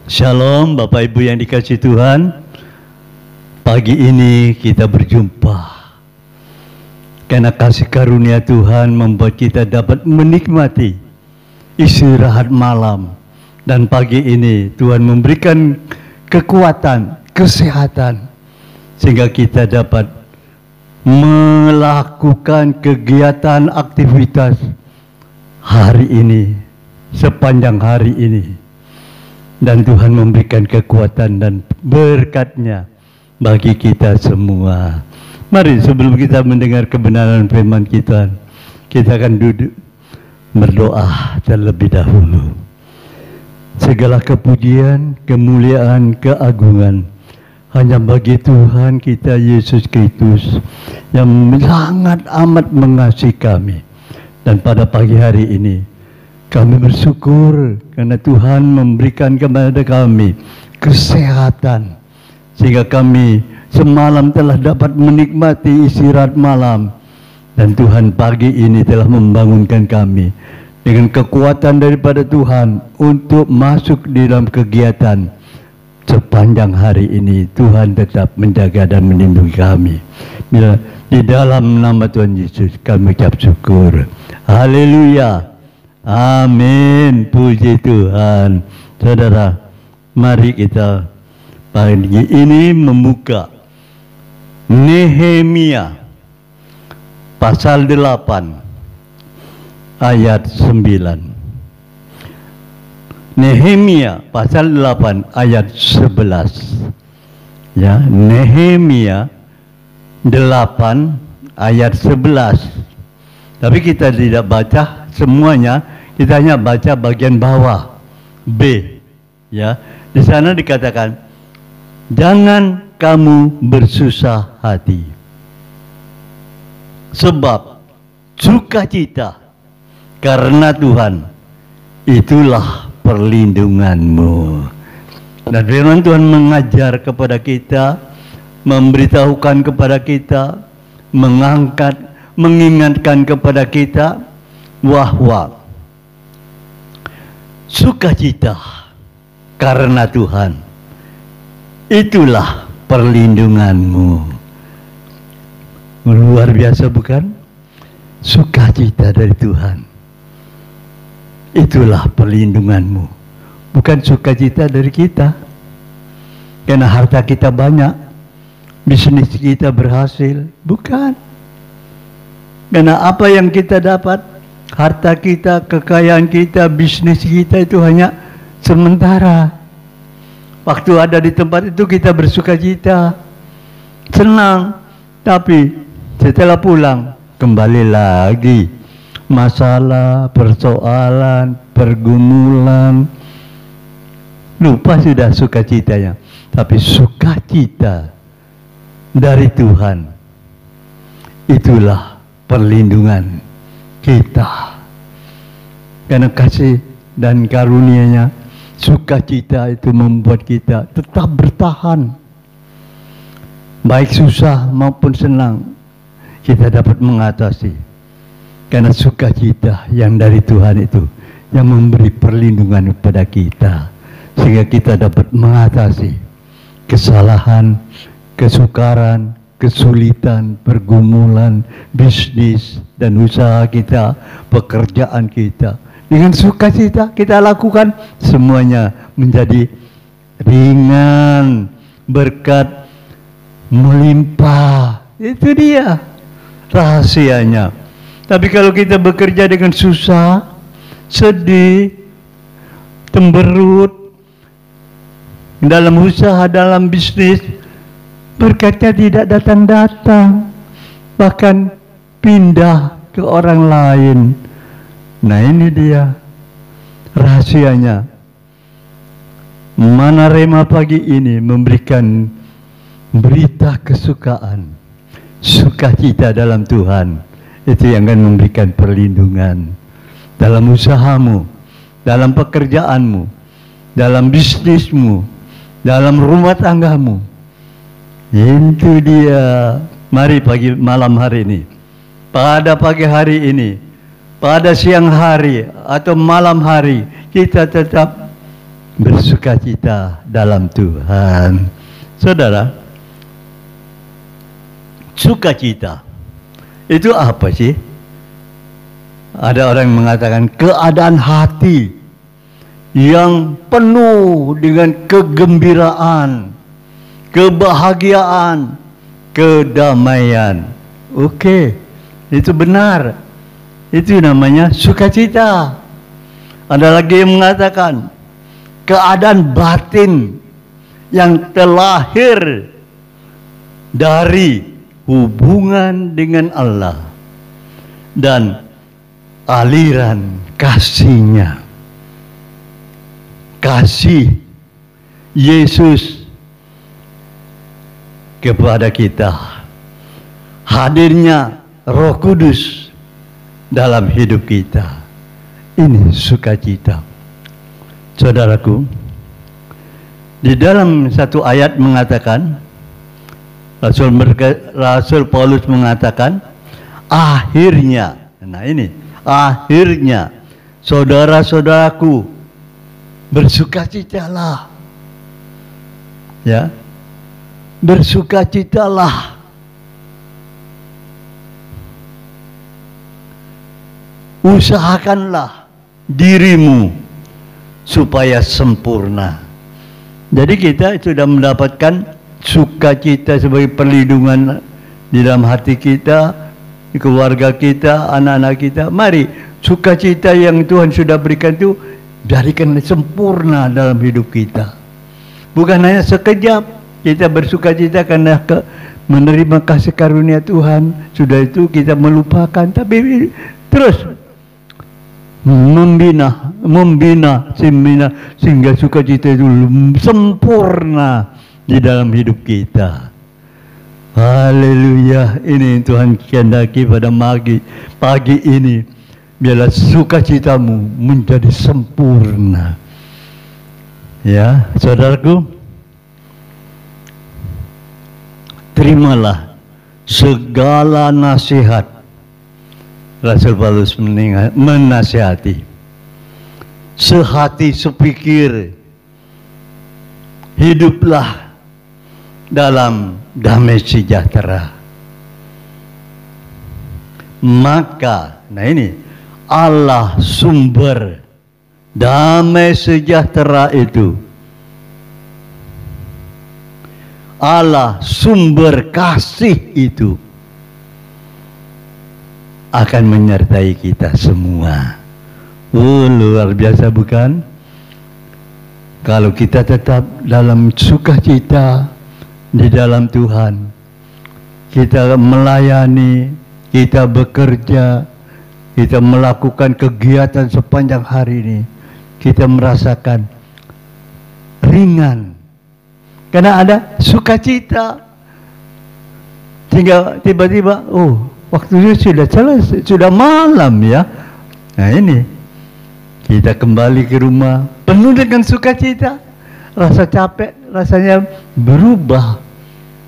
Shalom Bapak Ibu yang dikasihi Tuhan. Pagi ini kita berjumpa karena kasih karunia Tuhan membuat kita dapat menikmati istirahat malam. Dan pagi ini Tuhan memberikan kekuatan, kesehatan, sehingga kita dapat melakukan kegiatan aktivitas hari ini, sepanjang hari ini. Dan Tuhan memberikan kekuatan dan berkat-Nya bagi kita semua. Mari sebelum kita mendengar kebenaran firman kita akan duduk berdoa terlebih dahulu. Segala kepujian, kemuliaan, keagungan hanya bagi Tuhan kita Yesus Kristus yang sangat amat mengasihi kami. Dan pada pagi hari ini kami bersyukur karena Tuhan memberikan kepada kami kesehatan, sehingga kami semalam telah dapat menikmati istirahat malam. Dan Tuhan pagi ini telah membangunkan kami dengan kekuatan daripada Tuhan untuk masuk di dalam kegiatan sepanjang hari ini. Tuhan tetap menjaga dan melindungi kami. Di dalam nama Tuhan Yesus kami ucap syukur. Haleluya. Amin, puji Tuhan. Saudara, mari kita pagi ini membuka Nehemia pasal 8 ayat 9. Nehemia pasal 8 ayat 11. Ya, Nehemia 8 ayat 11. Tapi kita tidak baca semuanya, kita hanya baca bagian bawah B. Ya, di sana dikatakan, jangan kamu bersusah hati, sebab sukacita karena Tuhan itulah perlindunganmu. Dan firman Tuhan mengajar kepada kita, memberitahukan kepada kita, mengingatkan kepada kita bahwa sukacita karena Tuhan itulah perlindunganmu. Luar biasa bukan? Sukacita dari Tuhan itulah perlindunganmu. Bukan sukacita dari kita karena harta kita banyak, bisnis kita berhasil. Bukan. Karena apa yang kita dapat, harta kita, kekayaan kita, bisnis kita itu hanya sementara. Waktu ada di tempat itu kita bersukacita, senang. Tapi setelah pulang, kembali lagi masalah, persoalan, pergumulan. Lupa sudah sukacitanya. Tapi sukacita dari Tuhan itulah perlindungan kita. Karena kasih dan karunia-Nya, sukacita itu membuat kita tetap bertahan. Baik susah maupun senang, kita dapat mengatasi. Karena sukacita yang dari Tuhan itu yang memberi perlindungan kepada kita, sehingga kita dapat mengatasi kesalahan, kesukaran, kesulitan, pergumulan, bisnis dan usaha kita, pekerjaan kita. Dengan sukacita kita lakukan, semuanya menjadi ringan, berkat melimpah. Itu dia rahasianya. Tapi kalau kita bekerja dengan susah, sedih, temberut dalam usaha, dalam bisnis, berkatnya tidak datang-datang, bahkan pindah ke orang lain. Nah, ini dia rahasianya. Mana Rema pagi ini memberikan berita kesukaan, sukacita dalam Tuhan. Itu yang akan memberikan perlindungan dalam usahamu, dalam pekerjaanmu, dalam bisnismu, dalam rumah tanggamu. Itu dia. Mari pagi malam hari ini, pada pagi hari ini, pada siang hari atau malam hari, kita tetap bersukacita dalam Tuhan. Saudara, sukacita itu apa sih? Ada orang yang mengatakan keadaan hati yang penuh dengan kegembiraan, kebahagiaan, kedamaian. Oke, itu benar. Itu namanya sukacita. Ada lagi yang mengatakan keadaan batin yang terlahir dari hubungan dengan Allah dan aliran kasih-Nya. Kasih Yesus kepada kita. Hadirnya Roh Kudus dalam hidup kita. Ini sukacita. Saudaraku, di dalam satu ayat mengatakan, Rasul Paulus mengatakan, akhirnya, nah ini, akhirnya, saudara-saudaraku, bersukacitalah. Ya, bersukacitalah. Usahakanlah dirimu supaya sempurna. Jadi kita sudah mendapatkan sukacita sebagai perlindungan di dalam hati kita, di keluarga kita, anak-anak kita. Mari sukacita yang Tuhan sudah berikan itu jadikan sempurna dalam hidup kita. Bukan hanya sekejap kita bersukacita karena menerima kasih karunia Tuhan, sudah itu kita melupakan, tapi terus membina sehingga sukacita itu sempurna di dalam hidup kita. Haleluya. Ini Tuhan kehendaki pada pagi ini, biarlah sukacitamu menjadi sempurna. Ya, saudaraku, terimalah segala nasihat. Rasul Paulus menasihati, sehati sepikir, hiduplah dalam damai sejahtera. Maka, nah ini, Allah sumber damai sejahtera itu, Allah sumber kasih itu akan menyertai kita semua. Luar biasa bukan? Kalau kita tetap dalam sukacita di dalam Tuhan, kita melayani, kita bekerja, kita melakukan kegiatan sepanjang hari ini, kita merasakan ringan karena ada sukacita. Sehingga tiba-tiba, waktunya sudah selesai, sudah malam ya. Nah ini, kita kembali ke rumah penuh dengan sukacita. Rasa capek, rasanya berubah.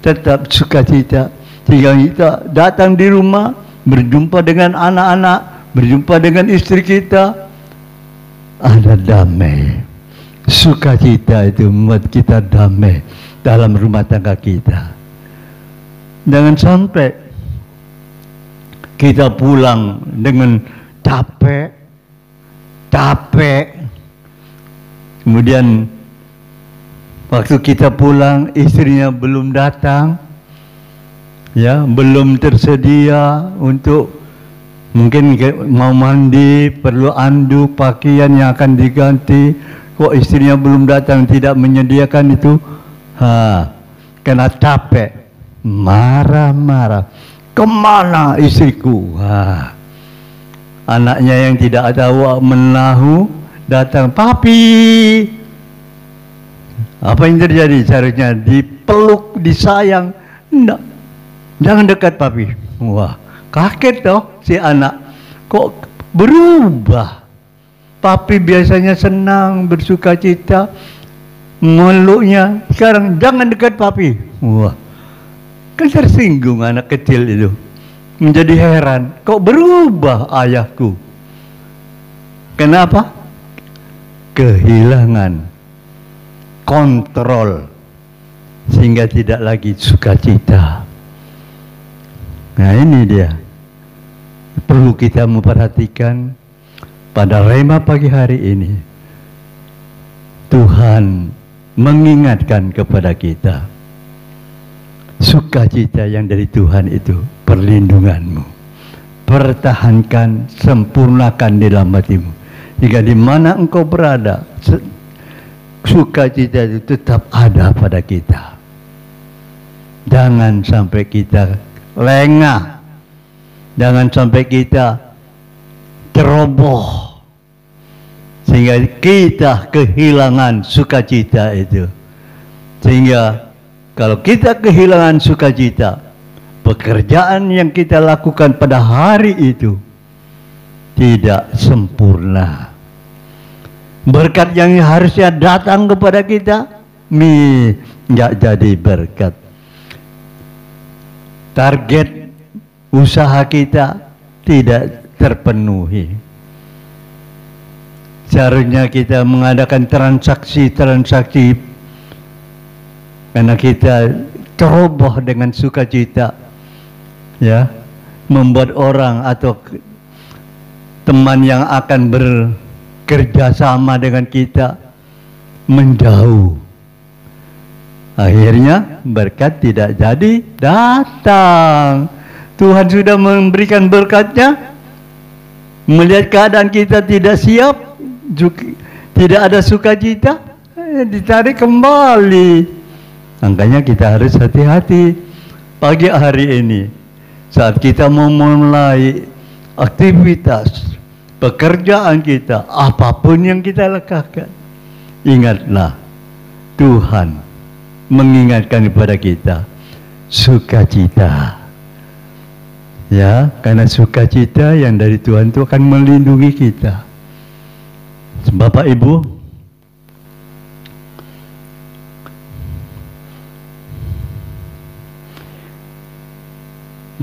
Tetap sukacita. Sehingga kita datang di rumah, berjumpa dengan anak-anak, berjumpa dengan istri kita. Ada damai. Sukacita itu membuat kita damai dalam rumah tangga kita. Jangan sampai kita pulang dengan capek, kemudian waktu kita pulang istrinya belum datang, ya, belum tersedia untuk mungkin mau mandi, perlu anduk, pakaian yang akan diganti, kok istrinya belum datang, tidak menyediakan itu, kena capek, marah-marah. Kemana istriku? Anaknya yang tidak tahu menahu datang, papi. Apa yang terjadi? Seharusnya dipeluk, disayang. Enggak, jangan dekat papi. Wah, kaget toh si anak. Kok berubah? Papi biasanya senang, bersukacita, meluknya. Sekarang jangan dekat papi. Wah, kan tersinggung anak kecil itu, menjadi heran, kok berubah ayahku? Kenapa? Kehilangan kontrol sehingga tidak lagi sukacita. Nah, ini dia perlu kita memperhatikan pada rema pagi hari ini. Tuhan mengingatkan kepada kita, sukacita yang dari Tuhan itu perlindunganmu. Pertahankan, sempurnakan di dalam hatimu, jika di mana engkau berada, sukacita itu tetap ada pada kita. Jangan sampai kita lengah, jangan sampai kita ceroboh sehingga kita kehilangan sukacita itu. Sehingga kalau kita kehilangan sukacita, pekerjaan yang kita lakukan pada hari itu tidak sempurna. Berkat yang harusnya datang kepada kita nggak jadi berkat. Target usaha kita tidak terpenuhi. Seharusnya kita mengadakan transaksi karena kita ceroboh dengan sukacita, ya, membuat orang atau teman yang akan bekerja sama dengan kita menjauh. Akhirnya berkat tidak jadi datang. Tuhan sudah memberikan berkatnya, melihat keadaan kita tidak siap, tidak ada sukacita, ditarik kembali. Makanya kita harus hati-hati pagi hari ini saat kita mau memulai aktivitas pekerjaan kita, apapun yang kita lakukan. Ingatlah, Tuhan mengingatkan kepada kita sukacita, ya, karena sukacita yang dari Tuhan itu akan melindungi kita. Bapak Ibu,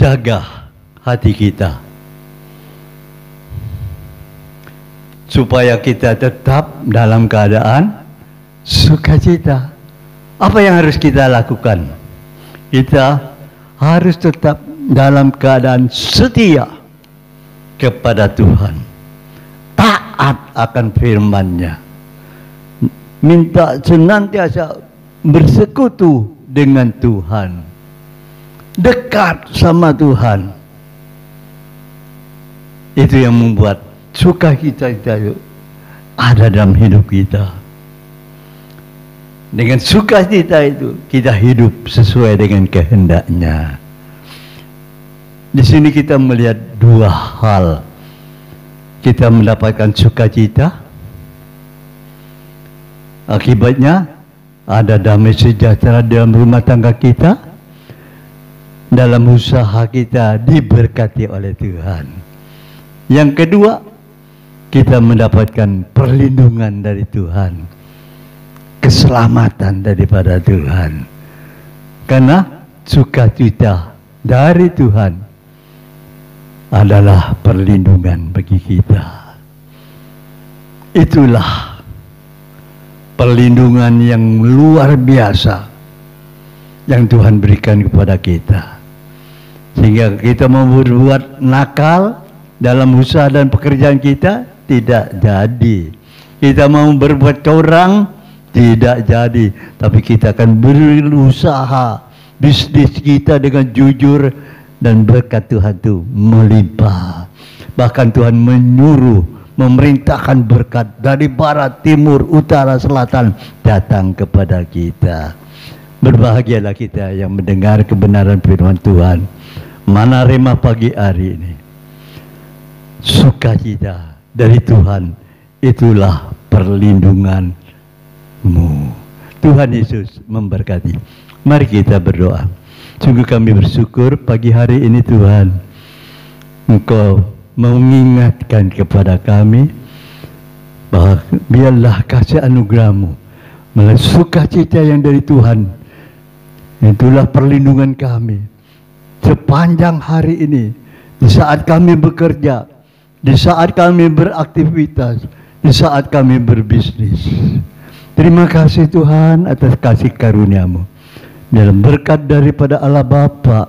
jaga hati kita supaya kita tetap dalam keadaan sukacita. Apa yang harus kita lakukan? Kita harus tetap dalam keadaan setia kepada Tuhan, taat akan firman-Nya, minta senantiasa bersekutu dengan Tuhan, dekat sama Tuhan. Itu yang membuat sukacita itu ada dalam hidup kita. Dengan sukacita itu kita hidup sesuai dengan kehendak-Nya. Di sini kita melihat dua hal. Kita mendapatkan sukacita, akibatnya ada damai sejahtera dalam rumah tangga kita, dalam usaha kita diberkati oleh Tuhan. Yang kedua, kita mendapatkan perlindungan dari Tuhan, keselamatan daripada Tuhan. Karena sukacita dari Tuhan adalah perlindungan bagi kita. Itulah perlindungan yang luar biasa yang Tuhan berikan kepada kita. Sehingga kita mau berbuat nakal dalam usaha dan pekerjaan kita tidak jadi. Kita mau berbuat curang tidak jadi, tapi kita akan berusaha bisnis kita dengan jujur dan berkat Tuhan itu melimpah. Bahkan Tuhan menyuruh, memerintahkan berkat dari barat, timur, utara, selatan datang kepada kita. Berbahagialah kita yang mendengar kebenaran firman Tuhan. Mana rema pagi hari ini, sukacita dari Tuhan, itulah perlindungan. Tuhan Yesus memberkati. Mari kita berdoa. Sungguh kami bersyukur pagi hari ini Tuhan, Engkau mengingatkan kepada kami bahwa biarlah kasih anugerah-Mu melalui sukacita yang dari Tuhan, itulah perlindungan kami sepanjang hari ini. Di saat kami bekerja, di saat kami beraktivitas, di saat kami berbisnis, Terima kasih Tuhan atas kasih karunia-Mu. Dalam berkat daripada Allah Bapa,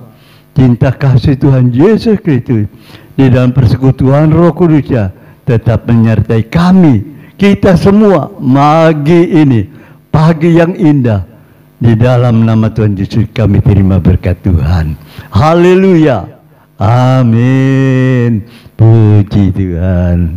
cinta kasih Tuhan Yesus Kristus, di dalam persekutuan Roh Kudus-Nya tetap menyertai kami, kita semua, pagi yang indah. Di dalam nama Tuhan Yesus kami terima berkat Tuhan. Haleluya. Amin. Puji Tuhan.